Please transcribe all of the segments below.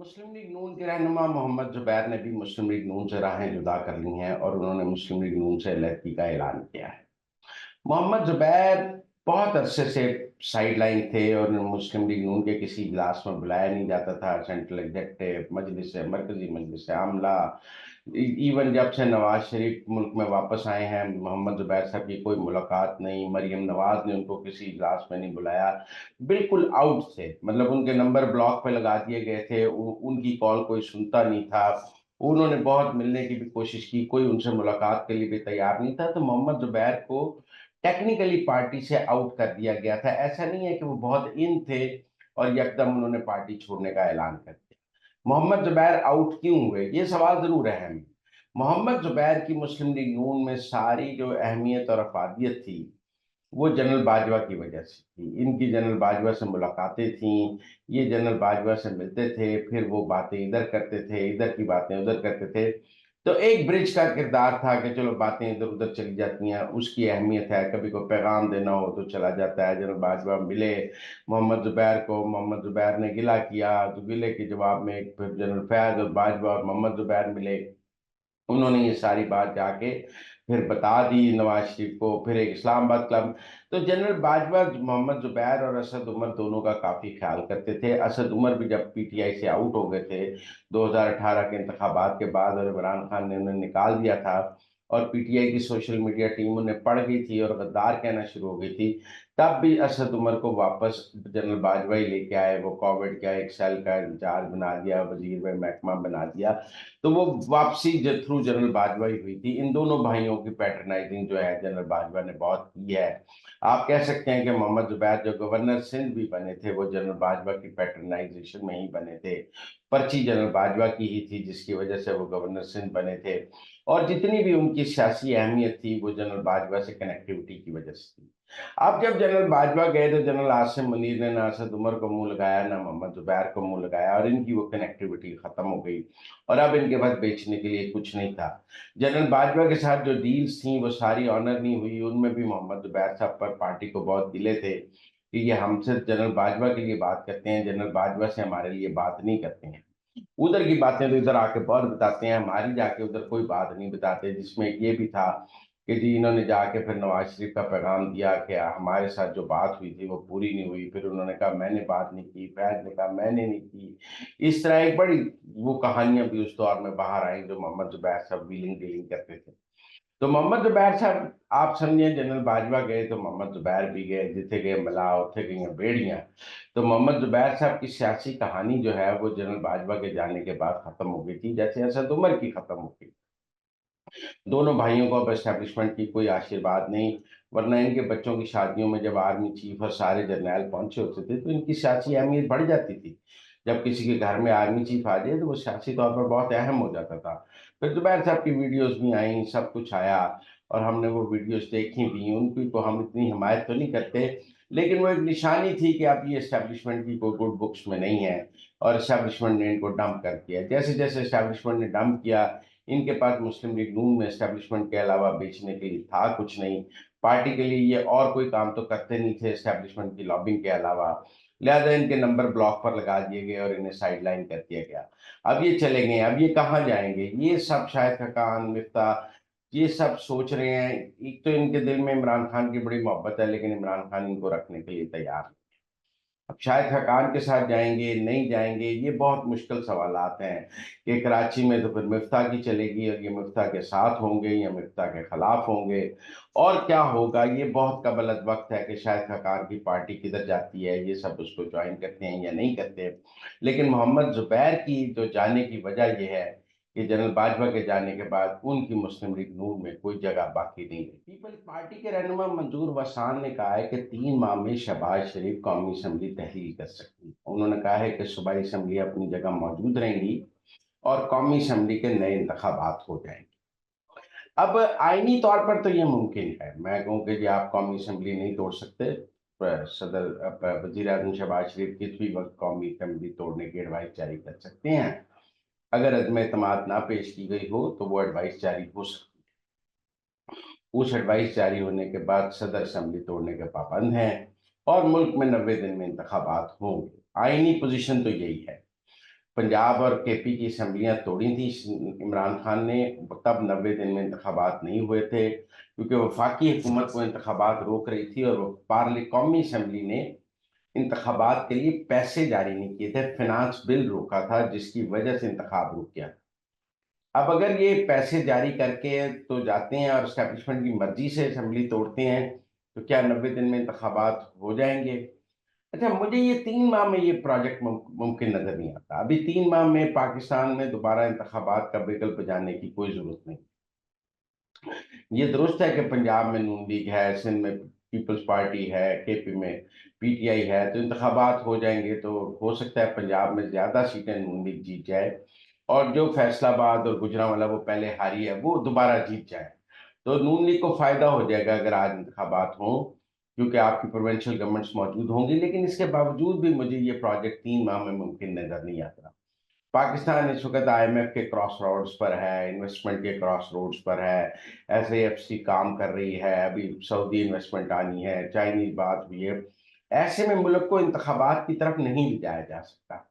मुस्लिम league नून के रहनुमा मोहम्मद जुबैर ने भी मुस्लिम लीग नून से राहें जुदा कर ली हैं और उन्होंने मुस्लिम लीग नून से अलहदगी का ऐलान किया है। मोहम्मद जुबैर बहुत अरसे से साइड लाइन थे और मुस्लिम लीग नून के किसी इजलास में बुलाया नहीं जाता था। सेंट्रल एग्जेक्टिव मजलिस मरकजी मजलिस आमला, इवन जब से नवाज शरीफ मुल्क में वापस आए हैं, मोहम्मद जुबैर साहब की कोई मुलाकात नहीं। मरियम नवाज ने उनको किसी इजलास में नहीं बुलाया। बिल्कुल आउट थे, मतलब उनके नंबर ब्लॉक पे लगा दिए गए थे। उनकी कॉल कोई सुनता नहीं था। उन्होंने बहुत मिलने की भी कोशिश की, कोई उनसे मुलाकात के लिए भी तैयार नहीं था। तो मोहम्मद जुबैर को टेक्निकली पार्टी से आउट कर दिया गया था। ऐसा नहीं है कि वो बहुत इन थे और यकदम उन्होंने पार्टी छोड़ने का ऐलान कर दिया। मोहम्मद जुबैर आउट क्यों हुए, ये सवाल जरूर अहम है। मोहम्मद जुबैर की मुस्लिम लीग नून में सारी जो अहमियत और अफादियत थी, वो जनरल बाजवा की वजह से थी। इनकी जनरल बाजवा से मुलाकातें थीं, ये जनरल बाजवा से मिलते थे, फिर वो बातें इधर करते थे, इधर की बातें उधर करते थे। तो एक ब्रिज का किरदार था कि चलो बातें इधर उधर चली जाती हैं, उसकी अहमियत है। कभी को पैगाम देना हो तो चला जाता है। जनरल बाजवा मिले मोहम्मद जुबैर को, मोहम्मद जुबैर ने गिला किया तो गिले के जवाब में एक फिर जनरल फैज और बाजवा और मोहम्मद जुबैर मिले। उन्होंने ये सारी बात जाके फिर बता दी नवाज शरीफ को। फिर एक इस्लामाबाद क्लब। तो जनरल बाजवा मोहम्मद जुबैर और असद उमर दोनों का काफी ख्याल करते थे। असद उमर भी जब पीटीआई से आउट हो गए थे 2018 के इंतखाबात के बाद और इमरान खान ने उन्हें निकाल दिया था और पीटीआई की सोशल मीडिया टीम उन्हें पड़ गई थी और गद्दार कहना शुरू हो गई थी, तब भी असद उमर को वापस जनरल बाजवा ही लेके आए। वो कोविड का एक सेल का इंचार्ज बना दिया, वजीर में महकमा बना दिया। तो वो वापसी थ्रू जनरल बाजवा ही हुई थी। इन दोनों भाइयों की पैटर्नाइजिंग जो है जनरल बाजवा ने बहुत की है। आप कह सकते हैं कि मोहम्मद जुबैर जो गवर्नर सिंध भी बने थे, वो जनरल बाजवा की पैटर्नाइजेशन में ही बने थे। पर्ची जनरल बाजवा की ही थी जिसकी वजह से वो गवर्नर सिंध बने थे। और जितनी भी उनकी सियासी अहमियत थी वो जनरल बाजवा से कनेक्टिविटी की वजह से थी। अब जब जनरल बाजवा गए तो जनरल आसिम मुनीर ने ना असद उमर को मुंह लगाया, ना मोहम्मद जुबैर को मुंह लगाया, और इनकी वो कनेक्टिविटी खत्म हो गई और अब इनके पास बेचने के लिए कुछ नहीं था। जनरल बाजवा के साथ जो डील्स थी वो सारी ऑनर नहीं हुई। उनमें भी मोहम्मद जुबैर साहब पर पार्टी को बहुत गिले थे कि ये हमसे जनरल बाजवा के लिए बात करते हैं, जनरल बाजवा से हमारे लिए बात नहीं करते हैं। उधर की बातें तो इधर आके बहुत बताते हैं, हमारी जाके उधर कोई बात नहीं बताते। जिसमें ये भी था कि जी इन्होंने जाके फिर नवाज शरीफ का पैगाम दिया कि हमारे साथ जो बात हुई थी वो पूरी नहीं हुई। फिर उन्होंने कहा मैंने बात नहीं की, फैज ने कहा मैंने नहीं की। इस तरह एक बड़ी वो कहानियां भी उस दौर में बाहर आई जो मोहम्मद जुबैर साहब व्हीलिंग डीलिंग करते थे। तो मोहम्मद जुबैर साहब, आप समझिए जनरल बाजवा गए तो मोहम्मद जुबैर भी गए, जिथे गए मला उथे गई बेड़ियां। तो मोहम्मद जुबैर साहब की सियासी कहानी जो है वो जनरल बाजवा के जाने के बाद खत्म हो गई थी, जैसे असद उमर की खत्म हो गई। दोनों भाइयों को अब एस्टेब्लिशमेंट की कोई आशीर्वाद नहीं। वरना इनके बच्चों की शादियों में जब आर्मी चीफ और सारे जर्नैल पहुंचे होते थे तो इनकी सियासी अहमियत बढ़ जाती थी। जब किसी के घर में आर्मी चीफ आ जाए तो वो सियासी तौर पर बहुत अहम हो जाता था। फिर जुबैर साहब की वीडियोस भी आई, सब कुछ आया और हमने वो वीडियोस देखी भी। उनकी तो हम इतनी हिमायत तो नहीं करते, लेकिन वो एक निशानी थी कि अब ये एस्टेब्लिशमेंट की कोई गुड बुक्स में नहीं है और एस्टेब्लिशमेंट ने इनको डंप कर दिया। जैसे जैसे एस्टेब्लिशमेंट ने डंप किया, इनके पास मुस्लिम लीग नून में एस्टेब्लिशमेंट के अलावा बेचने के लिए था कुछ नहीं। पार्टी के लिए ये और कोई काम तो करते नहीं थे एस्टेब्लिशमेंट की लॉबिंग के अलावा। लिहाजा इनके नंबर ब्लॉक पर लगा दिए गए और इन्हें साइडलाइन कर दिया गया। अब ये चले गए, अब ये कहाँ जाएंगे? ये सब शायद खकान मिफ्ता ये सब सोच रहे हैं। एक तो इनके दिल में इमरान खान की बड़ी मोहब्बत है, लेकिन इमरान खान इनको रखने के लिए तैयार नहीं। अब शायद खकान के साथ जाएंगे नहीं जाएंगे, ये बहुत मुश्किल सवालात हैं कि कराची में तो फिर मिफ्ता की चलेगी और ये मिफ्ता के साथ होंगे या मिफ्ता के खिलाफ होंगे और क्या होगा। ये बहुत कबलत वक्त है कि शायद खकान की पार्टी किधर जाती है, ये सब उसको ज्वाइन करते हैं या नहीं करते। लेकिन मोहम्मद जुबैर की जो जाने की वजह यह है कि जनरल बाजवा के जाने के बाद उनकी मुस्लिम लीग नून में कोई जगह बाकी नहीं रही। पीपल्स पार्टी के रहनुमा मंजूर वसान ने कहा है कि 3 माह में शहबाज शरीफ कौमी असम्बली तहलील कर सकती है। उन्होंने कहा है कि सूबाई असम्बली अपनी जगह मौजूद रहेंगी और कौमी असम्बली के नए इंतखाबात हो जाएंगे। अब आईनी तौर पर तो यह मुमकिन है, मैं कहूँ कि जी आप कौमी असम्बली नहीं तोड़ सकते। सदर वजीर आजम शहबाज शरीफ किस भी वक्त कौमी असम्बली तोड़ने की एडवाइस जारी कर सकते हैं। अगर अदम एतमाद ना पेश की गई हो तो वो एडवाइस जारी हो सकती है। उस एडवाइस जारी होने के बाद सदर असम्बली तोड़ने के पाबंद हैं और मुल्क में 90 दिन में इंतखाबात होंगे। आईनी पोजीशन तो यही है। पंजाब और केपी की असम्बलियां तोड़ी थी इमरान खान ने, तब 90 दिन में इंतखाबात नहीं हुए थे, क्योंकि वफाकी हुकूमत को इंतखाबात रोक रही थी और कौमी असम्बली ने इंतखाबात के लिए पैसे जारी नहीं किए थे, फिनांस बिल रोका था, जिसकी वजह से इंतखाब रुक गया। अब अगर ये पैसे जारी करके तो जाते हैं और एस्टेब्लिशमेंट की मर्जी से असम्बली तोड़ते हैं, तो क्या 90 दिन में इंतखाबात हो जाएंगे? अच्छा, मुझे ये 3 माह में ये प्रोजेक्ट मुमकिन नजर नहीं आता। अभी 3 माह में पाकिस्तान में दोबारा इंतखाबात का बिगल बजाने की कोई जरूरत नहीं। ये दुरुस्त है कि पंजाब में नून लीग है, सिंध में पीपल्स पार्टी है, केपी में पीटीआई है, तो इंतखाबात हो जाएंगे तो हो सकता है पंजाब में ज्यादा सीटें नून लीग जीत जाए, और जो फैसलाबाद और गुजरांवाला वो पहले हारी है वो दोबारा जीत जाए। तो नून लीग को फायदा हो जाएगा अगर आज इंतखाबात हों, क्योंकि आपकी प्रोविंशियल गवर्नमेंट्स मौजूद होंगी। लेकिन इसके बावजूद भी मुझे ये प्रोजेक्ट 3 माह में मुमकिन नजर नहीं आता। पाकिस्तान इस वक्त आईएमएफ के क्रॉस रोड्स पर है, इन्वेस्टमेंट के क्रॉस रोड्स पर है, एसएएफसी काम कर रही है, अभी सऊदी इन्वेस्टमेंट आनी है, चाइनीज बात हुई है। ऐसे में मुल्क को इंतखाबात की तरफ नहीं ले जाया जा सकता।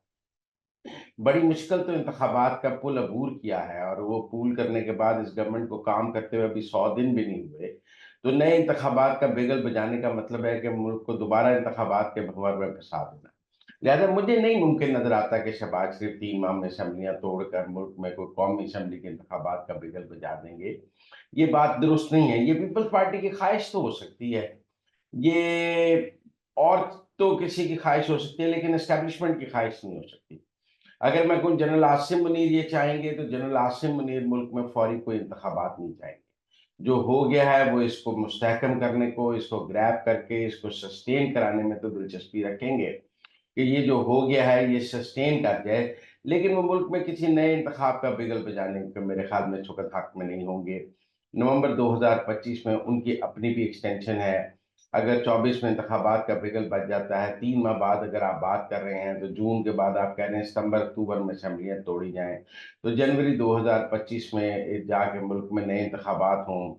बड़ी मुश्किल तो इंतखाबात का पुल अबूर किया है, और वो पुल करने के बाद इस गवर्नमेंट को काम करते हुए अभी 100 दिन भी नहीं हुए, तो नए इंतखाबात का बिगल बजाने का मतलब है कि मुल्क को दोबारा इंतखाबात के भंवर में फंसा देना। लिहाजा मुझे नहीं मुमकिन नजर आता कि शहबाज शरीफ 3 माह में असम्बलियां तोड़कर मुल्क में कोई कौमी असम्बली के इंतखाबात का बिगल बजा देंगे। ये बात दुरुस्त नहीं है। ये पीपल्स पार्टी की ख्वाहिश तो हो सकती है, ये और तो किसी की ख्वाहिश हो सकती है, लेकिन एस्टेब्लिशमेंट की ख्वाहिश नहीं हो सकती। अगर मैं कोई जनरल आसिम मुनीर ये चाहेंगे, तो जनरल आसिम मुनीर मुल्क में फौरी कोई इंतखाबात नहीं चाहेंगे। जो हो गया है वो इसको मुस्तहकम करने को, इसको ग्रैब करके इसको सस्टेन कराने में तो दिलचस्पी रखेंगे कि ये जो हो गया है ये सस्टेन कर जाए। लेकिन वो मुल्क में किसी नए इंतखाब का बिगल बजाने के मेरे ख्याल में इस वक्त हक में नहीं होंगे। नवंबर 2025 में उनकी अपनी भी एक्सटेंशन है। अगर 24 में इंतखाबात का बिगल बच जाता है, 3 माह बाद अगर आप बात कर रहे हैं, तो जून के बाद आप कह रहे हैं सितंबर अक्टूबर में असम्बलियाँ तोड़ी जाएं, तो जनवरी 2025 में जाके मुल्क में नए इंतखाबात हों,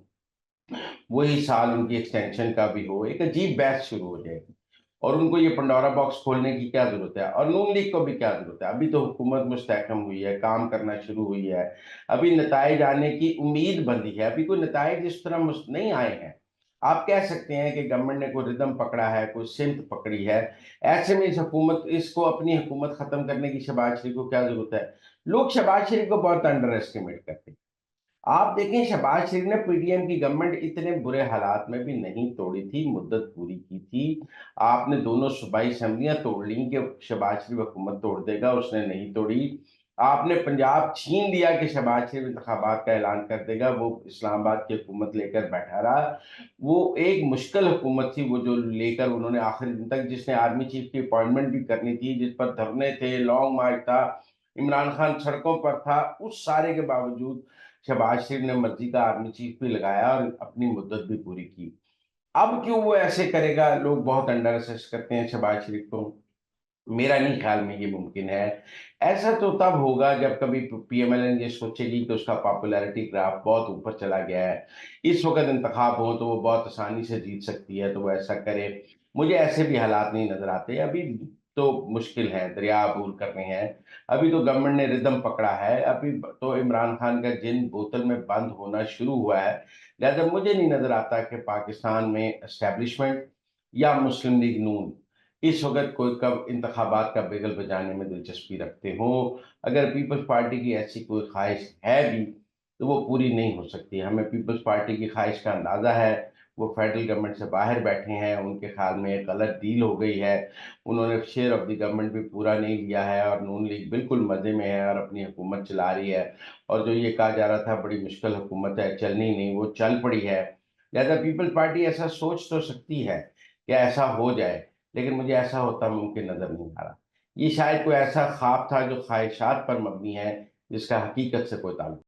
वही साल उनकी एक्सटेंशन का भी हो, एक अजीब बहस शुरू हो जाएगी। और उनको ये पंडोरा बॉक्स खोलने की क्या जरूरत है, और नून लीग को भी क्या जरूरत है? अभी तो हुकूमत मुस्तहकम हुई है, काम करना शुरू हुई है, अभी नताइज आने की उम्मीद बंधी है, अभी कोई नताइज इस तरह नहीं आए हैं। आप कह सकते हैं कि गवर्नमेंट ने कोई रिदम पकड़ा है, कोई सिमत पकड़ी है। ऐसे में इस हुकूमत इसको अपनी हुकूमत खत्म करने की शहबाज शरीफ को क्या जरूरत है? लोग शहबाज शरीफ को बहुत अंडर एस्टिमेट करते हैं। आप देखें, शहबाज शरीफ ने पीडीएम की गवर्नमेंट इतने बुरे हालात में भी नहीं तोड़ी थी, मुद्दत पूरी की थी। आपने दोनों सूबाई असम्बलियां तोड़ ली कि शहबाज शरीफ हुकूमत तोड़ देगा, उसने नहीं तोड़ी। आपने पंजाब छीन लिया कि शहबाज शरीफ इंतखाबात का ऐलान कर देगा, वो इस्लामाबाद की हुकूमत लेकर बैठा रहा। वो एक मुश्किल हुकूमत थी वो जो लेकर उन्होंने आखिरी दिन तक, जिसने आर्मी चीफ की अपॉइंटमेंट भी करनी थी, जिस पर धरने थे, लॉन्ग मार्च था, इमरान खान सड़कों पर था, उस सारे के बावजूद शहबाज शरीफ ने मर्जी का आर्मी चीफ भी लगाया और अपनी मुद्दत भी पूरी की। अब क्यों वो ऐसे करेगा? लोग बहुत अंडर असेस करते हैं शहबाज शरीफ को। मेरा नहीं ख्याल में ये मुमकिन है। ऐसा तो तब होगा जब कभी पीएमएलएन ये सोचेगी कि उसका पॉपुलैरिटी ग्राफ बहुत ऊपर चला गया है, इस वक्त इंतखाब हो तो वो बहुत आसानी से जीत सकती है, तो वो ऐसा करे। मुझे ऐसे भी हालात नहीं नजर आते अभी। तो मुश्किल है, दरिया अबूर करने हैं। अभी तो गवर्नमेंट ने रिदम पकड़ा है, अभी तो इमरान खान का जिन बोतल में बंद होना शुरू हुआ है। लिहाजा मुझे नहीं नजर आता कि पाकिस्तान में एस्टेब्लिशमेंट या मुस्लिम लीग नून इस वक्त कोई कब इंतखाबात का बिगल बजाने में दिलचस्पी रखते हो। अगर पीपल्स पार्टी की ऐसी कोई ख्वाहिश है भी, तो वो पूरी नहीं हो सकती। हमें पीपल्स पार्टी की ख्वाहिश का अंदाज़ा है। वो फेडरल गवर्नमेंट से बाहर बैठे हैं, उनके ख्याल में एक गलत डील हो गई है। उन्होंने शेयर ऑफ द गवर्नमेंट भी पूरा नहीं लिया है, और नून लीग बिल्कुल मज़े में है और अपनी हुकूमत चला रही है। और जो ये कहा जा रहा था बड़ी मुश्किल हुकूमत है, चलनी नहीं, वो चल पड़ी है। लिहाजा पीपल्स पार्टी ऐसा सोच तो सकती है कि ऐसा हो जाए, लेकिन मुझे ऐसा होता मुमकिन नजर नहीं आ रहा। ये शायद कोई ऐसा ख्वाब था जो ख्वाहिशात पर मबनी है, जिसका हकीकत से कोई ताल्लुक